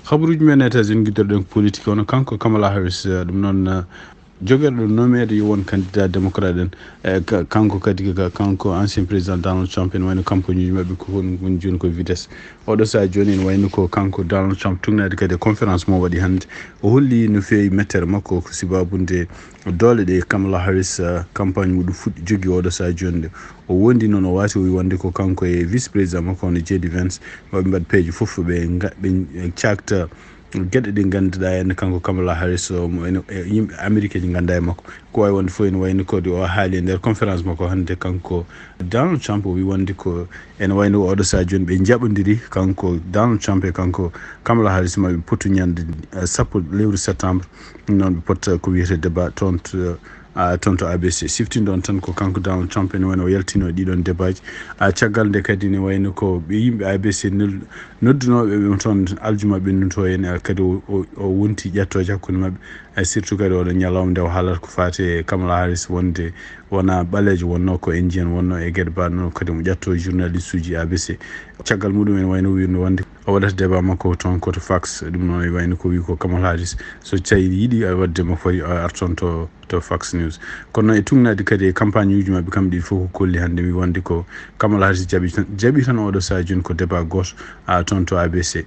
khabruj men États-Unis giderɗen politique ono kanko Kamala Harris ɗum noon jogorɗo nomede yo won candidat démocrate en kanko kadi kanko ancien président Donald Trump en wayno campagne mabɓe ko woni joni ko vitesse oɗo sa joni en wayno ko kanko Donald Trump tugnade kadi conférence mo waɗi hande o holli no fewi mettere makko ko sibabunde dole ɗe Kamala Harris campagne muɗum fuɗɗi jogui oɗo sa joni nde o wondi noon o wati o wi wonde ko kanko e vice président makko ono Jeudi maɓe mbaɗ peeje foof ɓe cakta gueɗe ɗe ganduɗa henna kanko Kamala Harris yimɓe américain ɗi ganda e makko ko wawi wonde fof ene wayno kode o haali e nder conférence makko hande kanko Donald Trump o wi wonde ko ene wayno oɗo sa joni ɓe jaɓodiri kanko Donald Trump e kanko Kamala Harris maɓe potu ñande 10 lewru septembre noon ɓe potta ko wiyete débat toon to ABC siftindo on tan ko kanko Donald Trump ene wayno o yaltino ɗiɗon débat ji caggal nde kadi ne wayno ko ɓe yimɓe ABC noddunoɓe ɓe toon aljuma ɓennu to en kadi o wonti ƴettoje hakkude mabɓe surtout kadi oɗo ñalawma nde o haalata ko fati Kamala Harris wonde wona ɓalejo wonno ko indien wonno e gueɗe baɗe noon kadi mo ƴetto journaliste uji ABC caggal muɗum en wayno wirno wonde o waɗata débat makko toon koto Fox ɗum noon e wayno ko wi ko Kamala Harris so tawi yiiɗi wadde mo foti arton to Fox News kono noon e tugnade kadi e campagne uji mabɓe kamɓe ɗiɗi fof ko kolli hande mi wonde ko Kamala Harris jaaɓi tan oɗo sa joni ko débat goto toon to ABC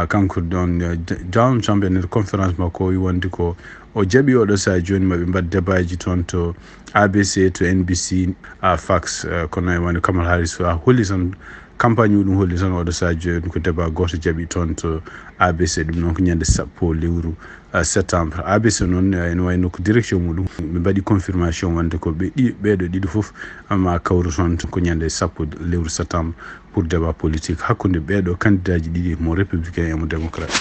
kanko ɗon Donald Trump e nder conférence makko o wi wonde ko o jaaɓi oɗo sa joni maɓe mbaɗ débat ji toon to ABC to NBC Fox kono e wonde Kamala Harris holli tan campagne muɗum holli tan oɗo sa joni ko débat goto jaaɓi toon to ABC ɗum noon ko ñande 10 lewru septembre ABC noon ene wayno ko direction muɗum ɓe mbaɗi confirmation wonde ko ɓeɗo ɗiɗi foof ma kawru toon ko ñande 10 lewru septembre pour débat politique hakkude ɓeɗo candidat ji ɗiɗi mo républicain e mo démocrate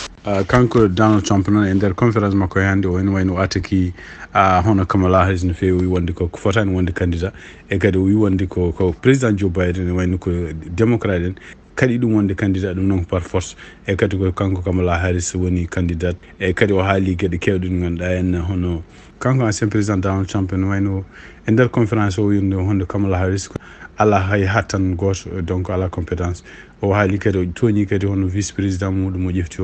kanko Donald Trump noon e nder conférence makko hande o ene wayno o attaki hono Kamala Harris no fewi o wi wonde ko fotani wonde candidat e kadi o wi wonde ko président Joe Biden e wayno ko démocrate en kadi ɗum wonde candidat ɗum noon ko par force e kadi ko kanko Kamala Harris woni candidat e kadi o haali gueɗe kewɗe ɗe ganduɗa henna hono kanko ancien président Donald Trump ene wayno e nder conférence o wirde honde Kamala Harris ala hay hattan goto donc ala compétence o haali kadi o tooñi kadi hono vice président muɗum o ƴefti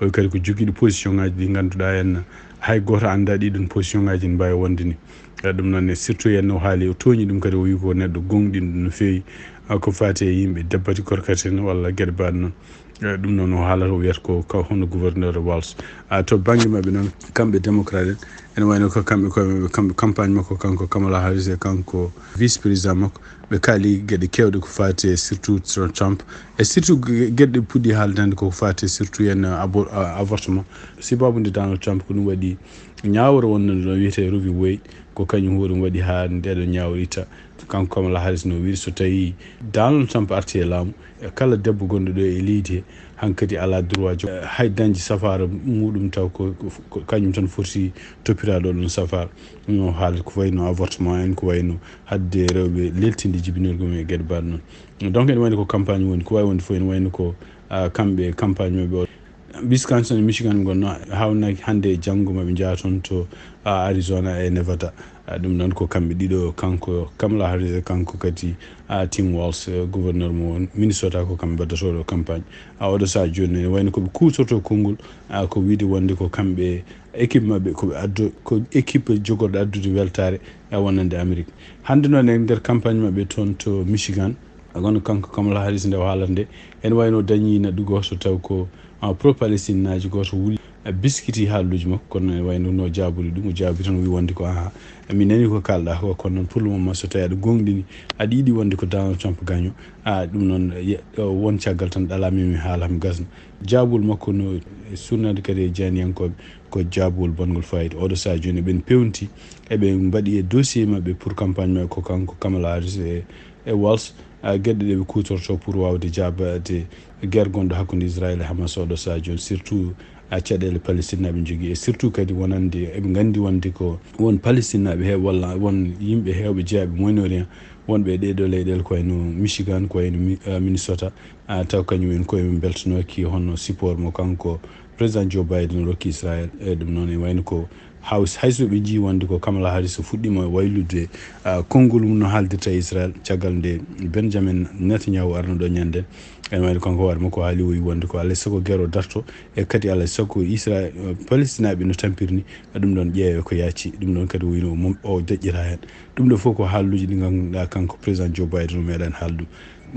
o kadi ko joguiɗo position ngaji ɗi ganduɗa henna hay goto anda ɗiɗon position ngaji ne mbawi wonde ni ɗum noon surtout henna o haali o tooñi ɗum kadi o wi ko neɗɗo gonɗinɗo no fewi ko fati e yimɓe debbati korkate en walla gueɗe baɗe noon ɗum noon o haalata o wiyata ko hono gouverneur Walsh to banggue mabɓe noon kamɓe démocrate ene wayno ko kamɓe campagne makko kanko Kamala Harris e kanko vice président makko ɓe kaali gueɗe kewɗe ko fati surtout Trump e surtout gueɗe ɗe puɗɗi haaldande koko fati surtout hen avortement sibabude Donald Trump ko ɗum waɗi ñawre wonno no wiyete Roe v. Wade ko kañum huɗum waɗi ha ndeɗo ñawre itta kanko Kamala Harris no wiiri so tawi Donald Trump arti e laamu kala debbo gonɗo ɗo e leydi he hankkadi ala droit hay dañde safara muɗum taw ko kañum tan foti toppiraɗo ɗon safara no haala ko wayno avortement en ko wayno hadde rewɓe leltinde jibinirgo mum e gueɗe baɗe noon donc ene wayno ko campagne woni ko wawi wonde fof ene wayno ko kamɓe campagne mabɓe Wisconsin e Michigan gonno hawnaki hande e janggo maɓe jaa toon to Arizona e Nevada ɗum noon ko kamɓe ɗiɗo kanko Kamala Harris e kanko kadi Tim Walz gouverneur mo Minnesota ko kamɓe mbaddatoɗo campagne oɗo sa joni ne wayno koɓe kutorto konngol ko wiide wonde ko kamɓe équipe mabɓe koɓe addo ko équipe jogorɗo addude weltare e wonande Amérique hande noon e nder campagne mabɓe toon to Michigan gono kanko Kamala Harris nde o haalata nde ene wayno dañi neɗɗo goto taw ko pro Palestine naji goto wuli biskiti haaluji makko kono ene wayno no jaabuli ɗum o jaabi tan wi wonde ko mi nani ko kalɗa ko kono noon pour le moment so tawi aɗa gonɗini aɗa yiiɗi wonde ko Donald Trump gaño ɗum noon won caggal tan ɗalami mi haala mi gasna jaabol makko no surnade kadi e janiyankoɓe ko jaabol bongol fayida oɗo sa joni ɓen pewnti eɓe mbaɗi e dossier mabɓe pour campagne mabɓe ko kanko Kamala Harris e Walsh gueɗe ɗe ɓe kutorto pour wawde jabade guerre gonɗo hakkude Israël e Hamas oɗo sa joni surtout caɗele Palestine naɓe jogui e surtout kadi wonande eɓe gandi wonde ko won Palestine naɓe he walla won yimɓe hewɓe jeeyaɓe Moyen-Orient wonɓe ɗeɗo leyɗele ko wayno Michigan ko wayno Minnesota taw kañumen koye beltanoki hono support mo kanko président Joe Biden rokki Israël e ɗum noon e wayno ko house hayso ɓe ji wonde ko Kamala Harris fuɗɗima waylude konngol mum no haaldirta Israel caggal nde Benjamin Netanyahu arno ɗo ñanden en wayno kanko hoore makko haali woyi wonde ko alay sago guerre o darto e kadi alay sago Israel Palestinaɓe no tampirni ɗum ɗon ƴeewe ko yaaci ɗum ɗon kadi woyno o deƴƴita hen ɗum ɗo fof ko haalluji ɗi ganduɗa kanko président Joe Biden o meeɗani haaldu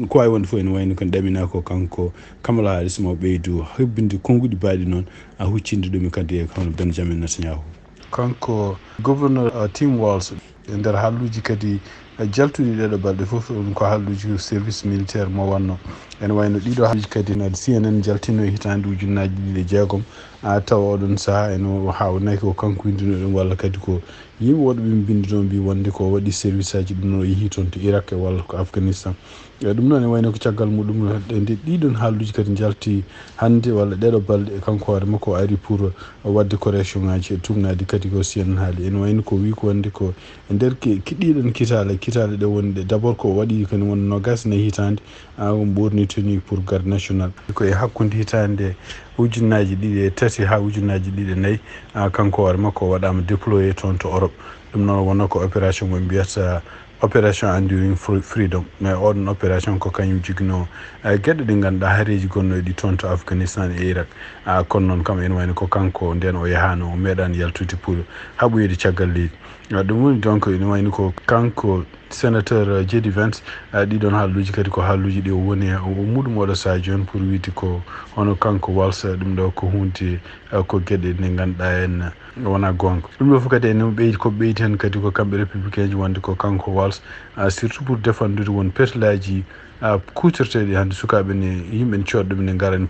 ko wawi wonde fof ene wayno kon ɗamina ko kanko Kamala Harris mo ɓeydu hebbinde konnguɗi baaɗi noon a huccinde ɗum kadi e hono Benjamin Netanyahu kanko gouverneur Tim Walz e nder halluji kadi jaltuɗi ɗeɗo balɗe fof ɗum ko halluji service militaire mo wanno ene wayno ɗiɗo halluji kadi no CNN jaltino e hitande ujunnaji ɗiɗi e jeegom tawa oɗon saaha ene hawnaki ko kanko windino ɗum walla kadi ko yimɓe woɗɓe bindi ɗon mbi wonde ko waɗi service aji ɗum no yeehi toon to Irak e walla ko Afghanistan ɗum noon e wayno ko caggal muɗum nde ɗiɗon halluji kadi jalti hande walla ɗeɗo balɗe kanko hoore makko ari pour wadde correction ngaji e tumnadi kadi ko CNN haali ene wayno ko wi ko wonde ko e nder kiɗiɗon kitale ɗe woni d' abord ko waɗi kene won nogas ne hitande on ɓorni tenue pour garde national koye hakkude hitande ujunnaji ɗiɗi e tati ha ujunnaji ɗiɗi e nayyi kanko hoore makko waɗama déployé toon to Europe ɗum noon wonno ko opération mo mbiyata opération enduring freedom mais oɗon opération ko kañum jigno gueɗe ɗe ganduɗa haareji gonnoɗi ɗi toon to Afghanistan e Irak kono noon kam ene wayno ko kanko nden o yahano o meeɗani yaltude pour haɓoyde caggal leydi ɗum woni donc ene wayno ko kanko sénateur Jeudi ɗiɗon haalluji kadi ko haalluji ɗi o woni o muɗum oɗo saaha joni pour wiide ko hono kanko Walz ɗum ɗo ko hunde ko gueɗe ɗe ganduɗa en wona gonga ɗum ɗo fof kadi ene ɓeydi ko ɓeydi hen kadi ko kamɓe républicain ji wonde ko kanko Walz surtout pour défendude won perlaji kutorteɗi hande sukaɓe ne yimɓe ne coɗɗo ne gara en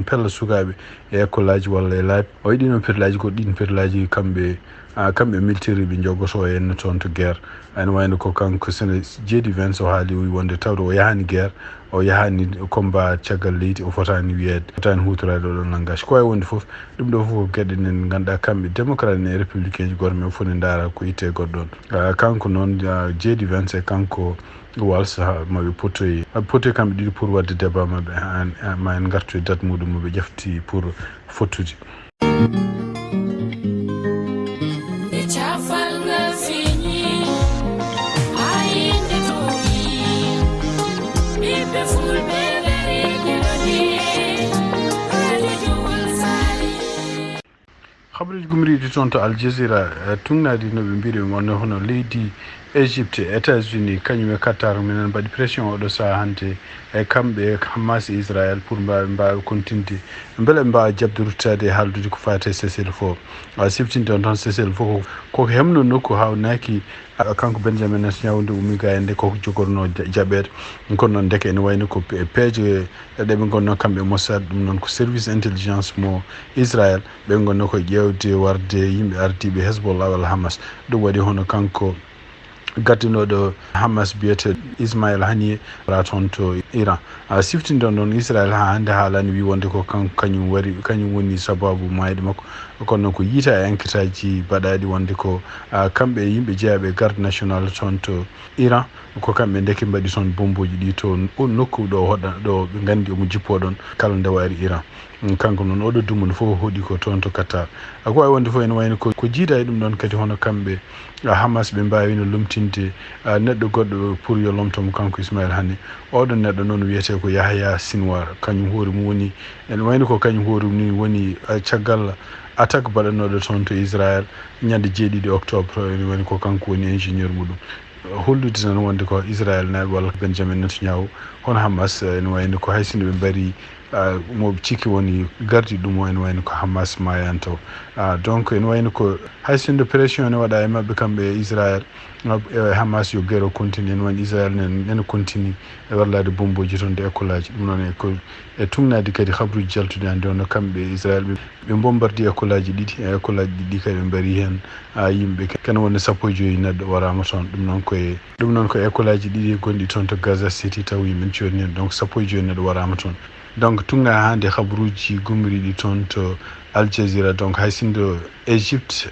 perla sukaɓe e école aji walla e laabi o yiɗi noon perlaji ko ɗin perlaji kamɓe militaire ɓe jogoto henna toon to guerre ene wayno ko kanko sene Jeudi o haali wonde tawde o yahani guerre o yahani combat caggal leydi o fotani wiyede fotani hutorade oɗon langage ko wawi wonde foof ɗum ɗo fof gueɗe nen ganduɗa kamɓe démocrate ne républicain ji goto men fof ne daara ko itte goɗɗon kanko noon Jeudi e kanko Walz maɓe potoyi kamɓe ɗiɗi pour wadde débat maɓɓe ma en gartu e date muɗum moɓe ƴefti pour fottude habaruji gumriɗi toon to Al Jazeera tungnadi no ɓe mbiri wonno hono leydi Égypte États-Unis kañum e Qatar minen mbaɗi pression oɗo saaha hande e kamɓe Hamas e Israël pour mbawi continde beele ɓe mbawa jabde ruttade e haaldude ko fate cessez-le-feu siftinde on tan cessez-le-feu koko hemno nokku hawnaki kanko Benjamin Netanyahu nde ummi ga nde koko jogorno jaɓede kono noon deke ene wayno ko peeje ɗeɓe gonno kamɓe Mossad ɗum noon ko service intelligence mo Israël ɓe gonno ko ƴewde warde yimɓe ardiɓe Hezbollah walla Hamas ɗum waɗi hono kanko gaddinoɗo Hamas biyete Ismail Haniyeh wala toon to Iran siftinde on ɗon Israël ha hande haalani wi wonde ko kañum woni sababu mayde makko kono noon ko yiita e enquête aji baɗaɗi wonde ko kamɓe yimɓe jeeyaɓe garde national toon to Iran ko kamɓe deke mbaɗi toon bomboji ɗi to nokku ɗo hoɗa ɗo ɓe gandi omo jippo ɗon kala nde wari Iran kanko noon oɗo dumo no fof hoɗi ko toon to Qatar ko wawi wonde fof ene wayno ko jiida e ɗum ɗon kadi hono kamɓe Hamas ɓe mbawino lomtinde neɗɗo goɗɗo pour yo lomtomo kanko Ismail Haniyeh oɗon neɗɗo noon wiyete ko Yahya Sinwar kañum hoore mum woni ene wayno ko kañum hoore mum ni woni caggal attaque baɗanoɗo toon to Israël ñande 7 octobre ene wayno ko kanko woni ingénieur muɗum hollude tan wonde ko Israël naɓe walla Benjamin Netanyahu hono Hamas ene wayno ko haysino ɓe mbari mo cikki woni gardi ɗum o ene wayno ko Hamas mayanto donc ene wayno ko haysinde pression ne waɗa e mabɓe kamɓe Israël e Hamas yo guerre o continue ene wayno Israël nene continue e wallade bomboji toon de école aji ɗum noon e tumnadi kadi habruji jaltude hande ono kamɓe Israël ɓe bombardi école aji ɗiɗi e école aji ɗiɗi kadi ɓe mbari hen yimɓe kene wonde 15 neɗɗo warama toon ɗum noon ko école aji ɗiɗi gonɗi toon to Gaza City taw yimɓe cooni hen donc 15 neɗɗo warama toon donc tunga hande habruji gumriɗi toon to Al Jazeera donc haysindo Égypte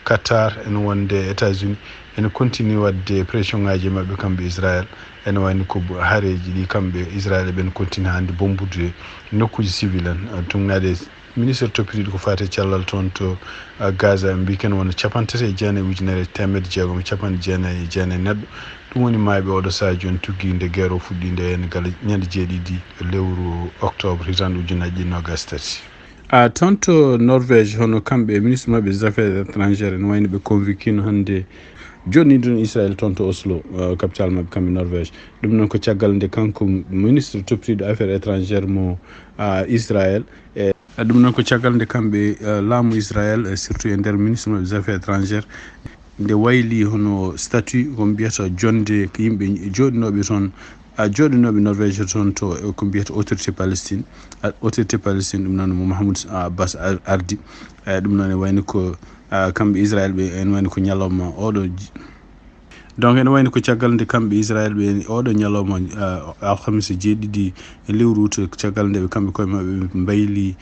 Qatar ene wonde États-Unis ene continue wadde pression ngaji mabɓe kamɓe Israël ene wayno ko haareji ɗi kamɓe Israël ɓen continue hande bombude nokkuji civil en tungnade ministre toppitiɗo ko fate cellal toon to Gaza mbi ken wona capantati e jeenayyi ujunere temedde jeegom e capanɗe jeenayyi e jeenayyi neɗɗo ɗum woni maaɓe oɗo saaha joni tuggi nde guerre o fuɗɗinde hen gala ñande jeeɗiɗi lewru octobre hitande ujunaji ɗiɗi nogas tati toon to Norvège hono kamɓe ministre mabɓe des affaires étrangères ne wayno ɓe convoquino hannde joni ɗon Israël toon to Oslo capital mabɓe kamɓe Norvège ɗum noon ko caggal nde kanko ministre toppitiɗo affaires étrangères mo Israël e ɗum noon ko caggal nde kamɓe laamu Israël surtout e nder ministre mabɓe des affaires étrangères nde wayli hono statut ko mbiyata jonde yimɓe joɗinoɓe toon joɗinoɓe Norvège toon to ko mbiyata autorité Palestine ɗum noon mo Mahmoud Abbas ardi ɗum noon e wayno ko kamɓe Israël ɓe en wayno ko ñalawma oɗo donc ene wayno ko caggal nde kamɓe Israël ɓe oɗo ñalawma alhamisa jeeɗiɗi e lewru août caggal nde ɓe kamɓe koye mabɓe mbayli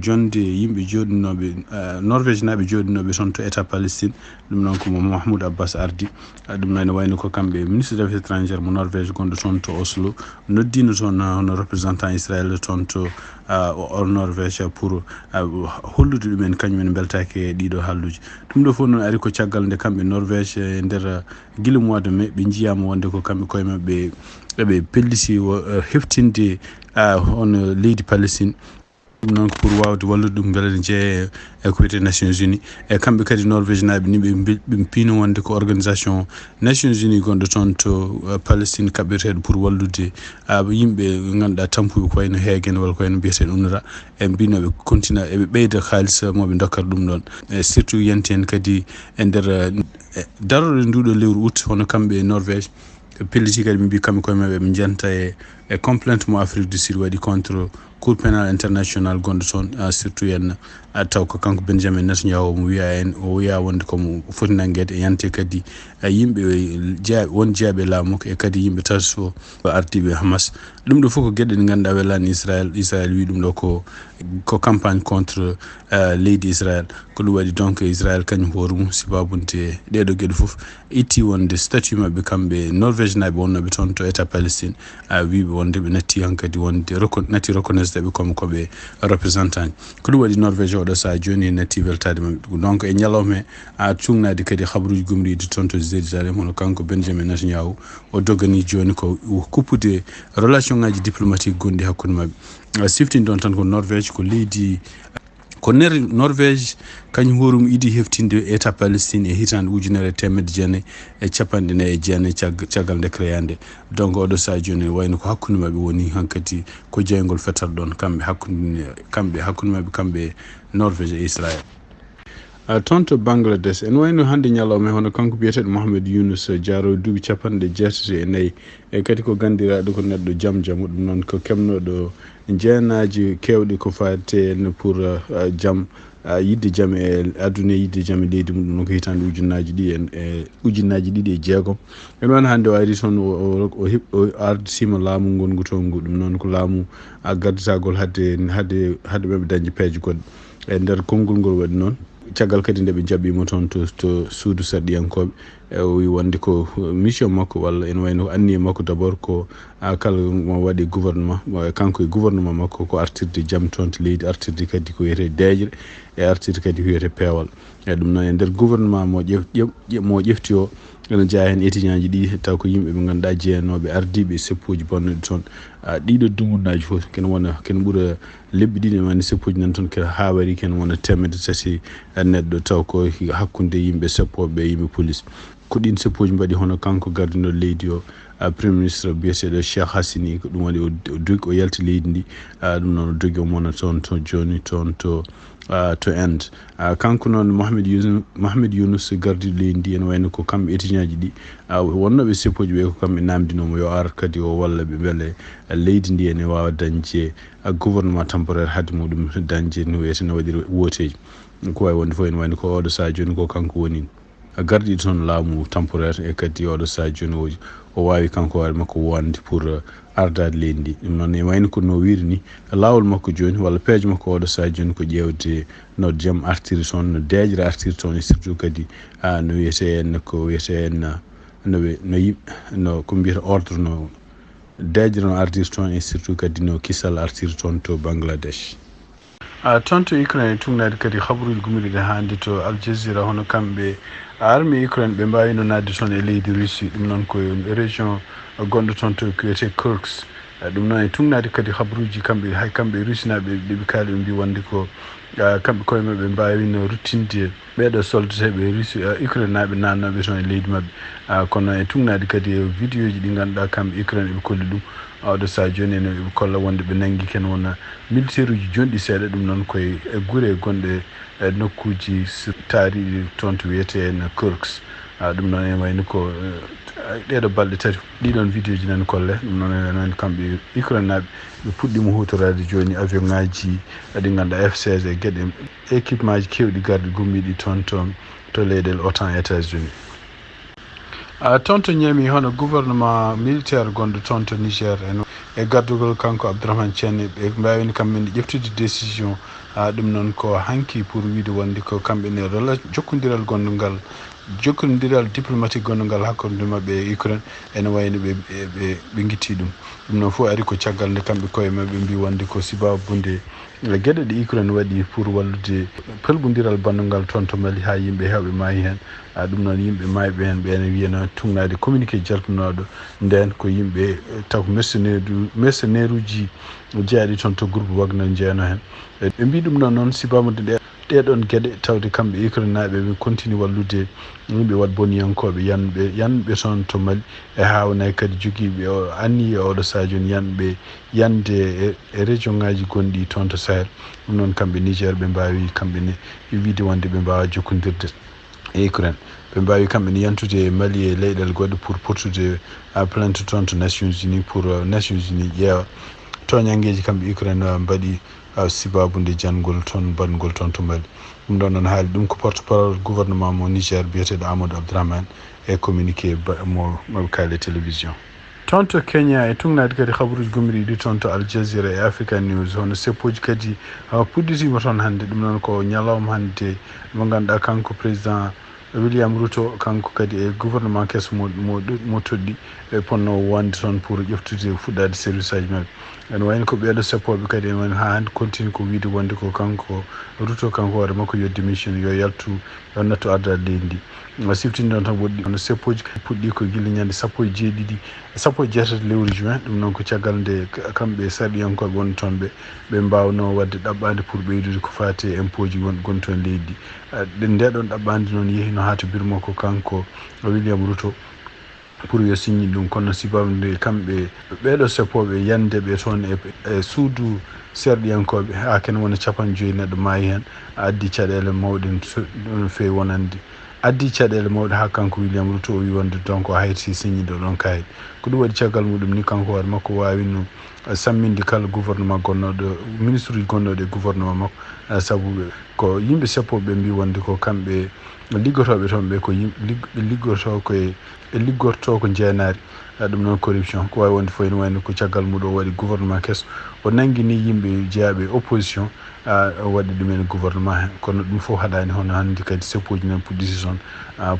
jonde yimɓe joɗinoɓe Norvège naaɓe joɗinoɓe toon to état Palestine ɗum noon ko Mahmoud Abbas ardi ɗum noon ene wayno ko kamɓe ministre des affaires étrangères mo Norvège gonɗo toon to Oslo noddino toon hono représentant Israël toon to Norvège pour hollude ɗumen kañumen beltake e ɗiɗo halluji ɗum ɗo fof noon ari ko caggal nde kamɓe Norvège e nder guila mois de mai ɓe jiyama wonde ko kamɓe koye mabɓe eɓe pelliti heftinde hono leydi Palestine ɗum noon ko pour wawde wallude ɗum beele ne jeeye e ko wiyete Nations Unies e kamɓe kadi Norvège naaɓe ni ɓe piino wonde ko organisation Nations Unies gonɗo toon to Palestine kaɓɓeteɗo pour wallude yimɓe ganduɗa tampuɓe ko wayno heegen walla ko wayno mbiyeteɗo UNRWA e mbinoɓe continue eɓe ɓeyda haalis moɓe dokkata ɗum ɗon e surtout yenti hen kadi e nder daroɗo nduɗo lewru août hono kamɓe Norvège pelliti kadi ɓe mbi kamɓe koye mabɓe ɓe jenta e complainte mo Afrique du Sud waɗi contre cour pénal international gonɗo toon surtout henna taw ko kanko Benjamin Netanyahu mo wiya en o wiya wonde komo foti nanguede e yante kadi yimɓe won jeeyaɓe laamu e kadi yimɓe tato ardiɓe Hamas ɗum ɗo fof ko gueɗe ɗe ganduɗa welani Israël wi ɗum ɗo ko campagne contre leydi Israël ko ɗum waɗi donc Israël kañum hoore mum sibabunde ɗeɗo gueɗe fof itti wonde statut mabɓe kamɓe Norvège naaɓe wonnoɓe toon to état Palestine wiɓe wonde ɓe natti hankkadi wonde natti reconnaissde ɓe comme koɓe représentant ko ɗum waɗi Norvège oɗo saaha joni natti weltade mabɓe donc e ñalawma cugnade kadi habaruji gomriɗi toon to Jérusalem hono kanko Benjamin Netanyahu o dogani joni ko kuppude relation ngaji diplomatique gonɗi hakkude mabɓe siftini ɗon tan ko Norvège ko leydi ko nder Norvège kañum horum idi heftinde état Palestine e hitande ujunere temedde jeenayyi e capanɗe nayyi e jeenayyi caggal nde créande donc oɗo saaha joni wayno ko hakkude mabɓe woni hankkadi ko jeygol fetat ɗon kamɓe hakkude mabɓe kamɓe Norvège e Israël toon to Bangladesh en wayno hannde ñalawma hono kanko biyeteɗo Mohamed Yunus jaaro duuɓi capanɗe jeetati e nayyi e kadi ko gandiraɗo ko neɗɗo jamu ɗum noon ko kemnoɗo jeenaji kewɗi ko fate pour jaam yidde jaam e aduna yidde jaam e leydi mum ɗum ko hitande ujunaji ɗiɗi e jeegom en wano hannde o ari toon o ardisima laamu ngongu toon ngu ɗum noon ko laamu gadditagol hadde ɓeɓe dañde peeje goɗɗe e nder konngol ngol waɗi noon caggal kadi nde ɓe jaɓɓimo toon to suudu sarɗiyankoɓe o wi wonde ko mission makko walla ene wayno anniye makko d' abord ko kala mo waɗi gouvernement kanko e gouvernement makko ko artirde jaam toon to leydi artirde kadi ko wiyete deejre e artirde kadi ko wiyete peewal e ɗum noon e nder gouvernement mo ƴefti o ene jeeya hen étudiant ji ɗi taw ko yimɓe ɓe ganduɗa jeeyanoɓe ardiɓe seppuji bonnoɗi toon ɗiɗo dumunnaji fof kene ɓuura lebbi ɗiɗi wani seppuji nan toon ha waɗi kene wona temedde tati neɗɗo taw ko hakkude yimɓe seppoɓe e yimɓe police ko ɗin seppuji mbaɗi hono kanko gardinoɗo leydi o premier ministre biyeteɗo Cheikh Hassini ko ɗum waɗi o yalti leydi ndi ɗum noon o dogi o mona toon to joni toon to Inde kanko noon Mohamed Yunus gardiɗo leydi ndi ene wayno ko kamɓe étudiant ji ɗi wonnoɓe seppoji ɓe ko kamɓe namdinomo yo ar kadi o walla ɓe beele leydi ndi ene wawa dañde gouvernement temporaire haade muɗum dañde no wiyete no waɗiri woteji ko wawi wonde fof ene wayno ko oɗo saaha joni ko kanko woni gardiɗo toon laamu temporaire e kadi oɗo saaha joni o wawi kanko waɗa makko wonde pour ardade leydi ndi ɗum noon e wayno ko no wiiri ni lawol makko joni walla peeje makko oɗo saaha joni ko ƴewde no jaam artiri toon no deejre artiri toon e surtout kadi no wiyete en ko wiyete en no ko mbiyata ordre no deejre no ardiri toon e surtout kadi no kisal artiri toon to Bangladesh tonto Ukraine tungnade kadi habruji gumiriɗe hande to Al Jazeera hono kamɓe armi Ukraine ɓe mbawino nadde toon e leydi Russie ɗum noon ko région gonɗo toon to wiyete Kursk ɗum noon e tungnade kadi habruji kamɓe hay kamɓe Russie naɓe ɗeɓe kaali ɓe mbi wonde ko kamɓe koye mabɓe mbawino ruttinde ɓeɗo soldateɓe Russie Ukraine naɓe nannoɓe toon e leydi mabɓe kono e tungnade kadi vidéo ji ɗi ganduɗa kamɓe Ukraine eɓe kolli ɗum awɗo sa joni ene eɓe kolla wonde ɓe nangui ken wona militaire uji jonɗi seeɗa ɗum noon koye guure gonɗe nokkuji taariɗi toon to wiyete en Kurks ɗum noon ene wayno ko ɗeɗo balɗe tati ɗiɗon vidéo ji nani kolle ɗum noon ene wayno kamɓe Ukraine naɓe ɓe puɗɗima hutorade joni avion ngaji ɗi ganduɗa F16 e gueɗe équipement ji kewɗi garɗi gummiɗi toon to leyɗel OTAN États-Unis toon to ñaami hono gouvernement militaire gonɗo toon to Niger e gardugol kanko Abdourahmane Tiani ɓe mbawini kamɓene ƴeftude décision ɗum noon ko hanki pour wiide wonde ko kamɓene jokkodiral gonɗo ngal jokkodiral diplomatique gonɗo ngal hakkude mabɓe e Ukraine ene wayno ɓe guitti ɗum noon fof ari ko caggal nde kamɓe koye mabɓe mbi wonde ko sibabunde gueɗe ɗe Ukraine waɗi pour wallude pelgodiral bandungal toon to Mali ha yimɓe hewɓe maayi hen ɗum noon yimɓe mayɓe hen ɓene wiyano tungnade communiqué jaltunoɗo nden ko yimɓe taw mercenaire uji jeeyaɗi toon to groupe Wagner jeeyano hen ɓe mbi ɗum noon sibabude ɗeɗon gueɗe tawde kamɓe Ukraine naɓe ɓe continue wallude yimɓe wat boniyankoɓe yanɓe toon to Mali e hawnayi kadi joguiɓe anni e oɗo sadio yanɓe yande e région ngaji gonɗi toon to Sahel ɗum noon kamɓe Niger ɓe mbawi kamɓene wiide wonde ɓe mbawa jokkodirde e Ukraine ɓe mbawi kamɓene yantude Mali e leyɗele goɗɗe pour portude plainte toon to Nations Unies pour Nations Unies ƴeewa toñangueji kamɓe Ukraine mbaɗi sibabude jangol toon badgol toon to Mali ɗum ɗon noon haali ɗum ko porte parole gouvernement mo Niger biyeteɗo Amadou Abdourahmane e communiqué mo kaali télévision toon to Kenya e tungnade kadi habaruji gomiriɗi toon to Al Jazeera e African News hono seppoji kadi pudditima toon hannde ɗum noon ko ñalawma hannde mo ganduɗa kanko président William Ruto kanko kadi e gouvernement kesso mo toɗɗi e ponno wonde toon pour ƴeftude fuɗɗade service aji mabɓe ene wayno ko ɓeɗo seppoɓe kadi ene wayno ha hannde continue ko wiide wonde ko kanko Ruto kanko hoore makko yo démission yo yaltu yo nattu ardade leydi ndi siftini ɗon tan woɗɗi hono seppoji puɗɗi ko guila ñande 17 lewru juin ɗum noon ko caggal nde kamɓe sarɗiyankoɓe won toon ɓe mbawno wadde ɗaɓɓade pour ɓeydude ko fati impôt ji gon toon leydi ndi ndeɗon ɗaɓɓade noon yeehino ha to birmo ko kanko William Ruto pour yo signi ɗum kono sibabude kamɓe ɓeɗo seppoɓe yande ɓe toon e suudu serɗiyankoɓe ha ken wona 50 neɗɗo maayi hen addi caɗele mawɗe no fewi wonande addi caɗele mawɗe ha kanko William Ruto o wi wonde donc o hayti signide ɗon kayit ko ɗum waɗi caggal muɗum ni kanko hoore makko wawino samminde kala gouvernement gonnoɗo ministre uji gonnoɗo e gouvernement makko saabu ko yimɓe seppoɓe mbi wonde ko kamɓe liggotoɓe toon ɓe ko yimɓe liggorto ko jeenari ɗum noon corruption ko wawi wonde fof ene wayno ko caggal muɗum o waɗi gouvernement kesso o nanguini yimɓe jeeyaɓe opposition o waɗi ɗumen gouvernement hen kono ɗum fof haɗani hono hannde kadi seppoji nan puɗɗiti toon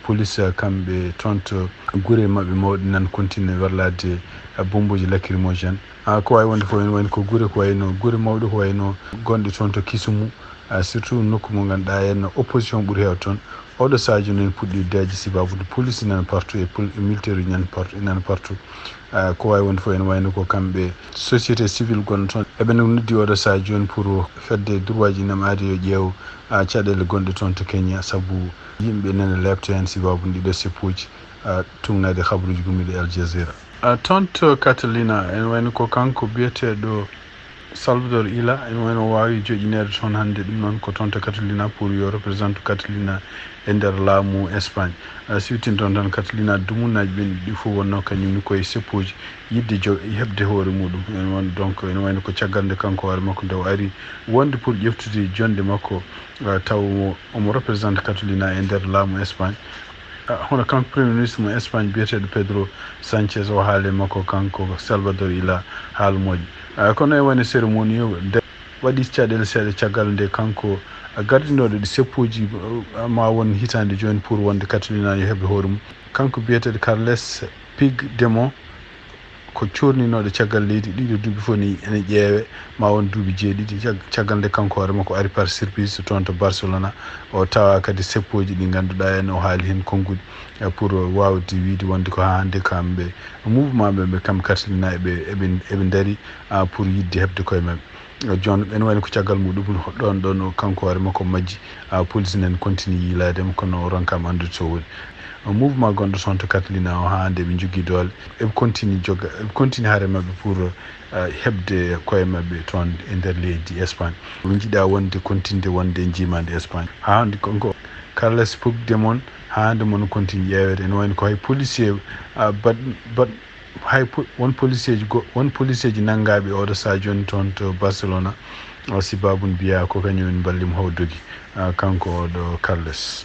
police kamɓe toon to guure mabɓe mawɗe nan continue warlade bomboji lacrymogène ko wawi wonde fof ene wayno ko guure ko wayno guure mawɗe ko wayno gonɗe toon to Kisumu surtout nokku mo ganduɗa henno opposition ɓuuri heew toon oɗo sadio nen puɗɗi daji sibabude police nan partout e militaire uji nan partout ko wawi wonde fof ene wayno ko kamɓe société civile gonɗo toon eɓene noddi oɗo sadio joni pour fedde droit ji nemaade yo ƴeew caɗele gonɗe toon to Kenya saabu yimɓe nene lebto hen sibabude ɗiɗo seppoji tungnade habaruji gummiɗe Al Jazeera toon to Catalina ene wayno ko kanko biyeteɗo Salvador Ila ene wayno wawi joƴinede toon hannde ɗum noon ko toon to Catalina pour yo représente Catalina e nder laamu Espagne siwtin toon tan Catalina dumunaji ɓen ɗi fof wonno kañumni koye seppoji yidde heɓde hoore muɗum ene won donc ene wayno ko caggal nde kanko hoore makko nde o ari wonde pour ƴeftude jonde makko taw omo représente Catalina e nder laamu Espagne hono kanko premier ministre mo Espagne biyeteɗo Pedro Sanchez o haale makko kanko Salvador Ila haala moƴƴi kono e wone cérémonie o waɗi caɗele seeɗa caggal nde kanko gardinoɗo ɗi seppoji ma won hitande joni pour wonde Catalina yo heɓe hoore mum kanko biyeteɗo Carles Puigdemont ko courninoɗo caggal leydi ɗiɗo duuɓi fof ene ƴeewe ma won duuɓi jeeɗiɗi caggal nde kanko hoore makko ari par surprise toon to Barcelona o tawa kadi seppoji ɗi ngannduɗaa en o haali heen konnguɗi pour wawde wiide wonde ko ha hannde kamɓe mouvement ɓe kamɓe kartelina eɓe daari pour yidde heɓde koye maɓɓe joni ɓen wayno ko caggal muɗum ɗon kanko hoore makko majji police nen continue yiiladema kono ronkama andude so woni mouvement gonɗo toon to Catalina o ha hande ɓe jogui doole eɓe continue haare mabɓe pour heɓde koye mabɓe toon e nder leydi Espagne ɓe jiiɗa wonde continue wonde e jimade Espagne ha hande konko Carles Puigdemont ha hande mono continue ƴeewede ene wayno ko hay policier won policier ji nanggaɓe oɗo sa joni toon to Barcelona si babun mbiya ko kañumen ballimo haw dogi kanko oɗo Carles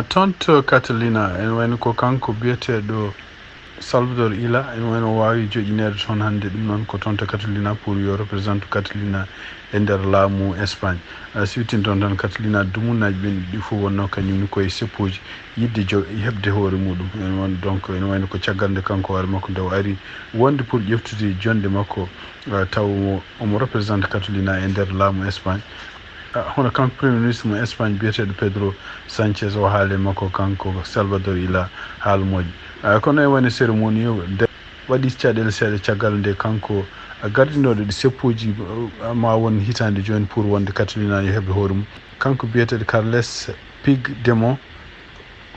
toon to Catalina ene wayno ko kanko biyeteɗo Salvador Illa ene wayno o wawi joƴinede toon hannde ɗum noon ko toon to Catalina pour yo représente Catalina e nder laamu Espagne siwtin toon tan Catalina dumunaji ɓen ɗi fof wonno kañumni koye seppoji yidde heɓde hoore muɗum ene won donc ene wayno ko caggal nde kanko hoore makko nde o ari wonde pour ƴeftude jonde makko taw omo représente Catalina e nder laamu Espagne hono kanko premier ministre mo Espagne biyeteɗo Pedro Sanchez o haale makko kanko Salvador Illa haalmoƴo kono e woni cérémonie o waɗi caɗele seeɗa caggal nde kanko gardinoɗo ɗi seppoji ma won hitande joni pour wonde Catalina yo heɓde hoore mum kanko biyeteɗo Carles Puigdemont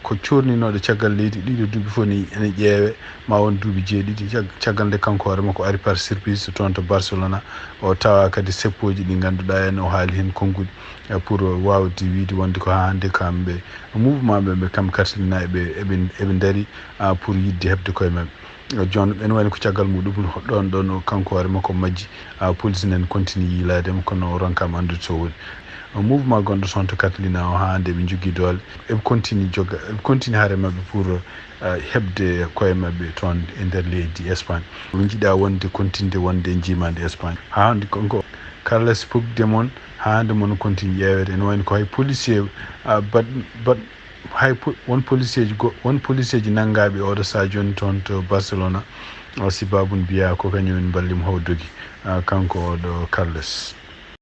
ko courninoɗo caggal leydi ɗiɗo duuɓi fof ene ƴeewe ma won duuɓi jeeɗiɗi caggal nde kanko hoore makko ari par surprise toon to Barcelona o tawa kadi seppoji ɗi ngannduɗaa en o haali heen konnguɗi pour wawde wiide wonde ko ha hannde kamɓe mouvement ɓe kamɓe Catalina eɓe daari pour yidde heɓde koye maɓɓe joni ɓen wayno ko caggal muɗum ɗon kanko hoore makko majji police nen continue yiiladema kono ronkama andude so woni mouvement gonɗo toon to Catalina o ha hande ɓe jogui doole eɓe continue haare mabɓe pour heɓde koye mabɓe toon e nder leydi Espagne ɓe jiiɗa wonde continue wonde e jimade Espagne ha hande konko Carles Puigdemont ha hande mono continue ƴeewede ene wayno ko hay policier won policier ji nanggaɓe oɗo sa joni toon to Barcelona si babun mbiya ko kañumen ballimo haw dogi kanko oɗo Carles